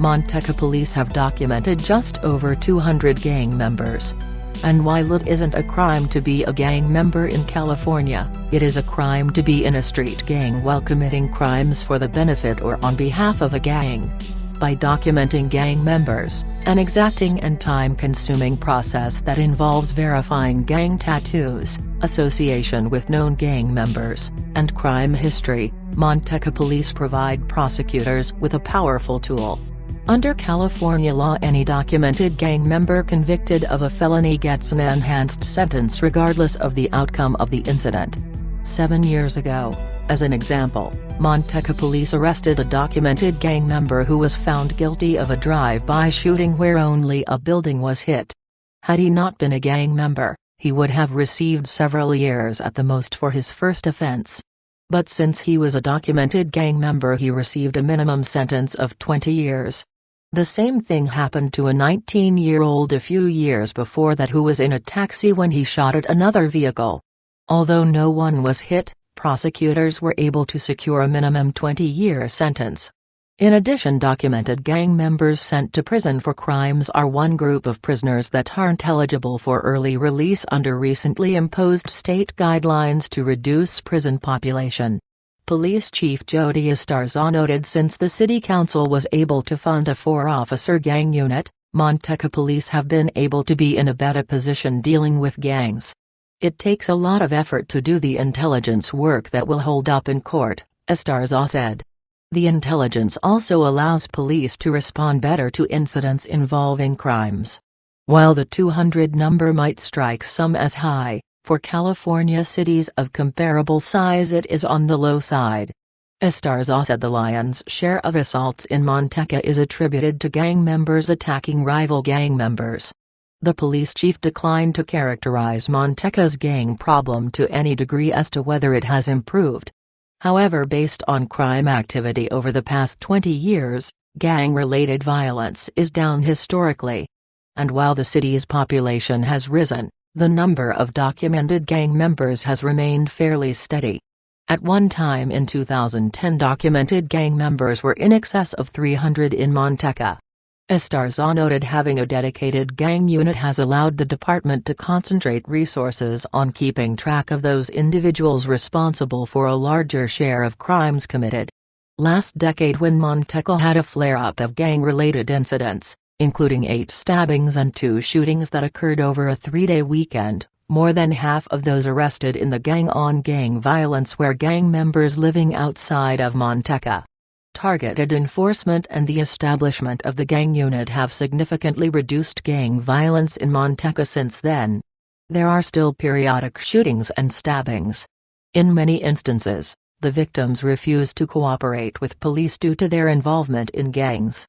Manteca Police have documented just over 200 gang members. And while it isn't a crime to be a gang member in California, it is a crime to be in a street gang while committing crimes for the benefit or on behalf of a gang. By documenting gang members, an exacting and time-consuming process that involves verifying gang tattoos, association with known gang members, and crime history, Manteca Police provide prosecutors with a powerful tool. Under California law, any documented gang member convicted of a felony gets an enhanced sentence regardless of the outcome of the incident. 7 years ago, as an example, Manteca Police arrested a documented gang member who was found guilty of a drive-by shooting where only a building was hit. Had he not been a gang member, he would have received several years at the most for his first offense. But since he was a documented gang member, he received a minimum sentence of 20 years. The same thing happened to a 19-year-old a few years before that who was in a taxi when he shot at another vehicle. Although no one was hit, prosecutors were able to secure a minimum 20-year sentence. In addition, documented gang members sent to prison for crimes are one group of prisoners that aren't eligible for early release under recently imposed state guidelines to reduce prison population. Police Chief Jody Estarza noted since the City Council was able to fund a 4-officer gang unit, Manteca Police have been able to be in a better position dealing with gangs. It takes a lot of effort to do the intelligence work that will hold up in court, Estarza said. The intelligence also allows police to respond better to incidents involving crimes. While the 200 number might strike some as high, for California cities of comparable size it is on the low side. Estarza said the lion's share of assaults in Manteca is attributed to gang members attacking rival gang members. The police chief declined to characterize Manteca's gang problem to any degree as to whether it has improved. However, based on crime activity over the past 20 years, gang-related violence is down historically. And while the city's population has risen, the number of documented gang members has remained fairly steady. At one time in 2010, documented gang members were in excess of 300 in Manteca. Estarza noted having a dedicated gang unit has allowed the department to concentrate resources on keeping track of those individuals responsible for a larger share of crimes committed. Last decade, when Manteca had a flare-up of gang-related incidents, including 8 stabbings and 2 shootings that occurred over a 3-day weekend, more than half of those arrested in the gang-on-gang violence were gang members living outside of Manteca. Targeted enforcement and the establishment of the gang unit have significantly reduced gang violence in Manteca since then. There are still periodic shootings and stabbings. In many instances, the victims refuse to cooperate with police due to their involvement in gangs.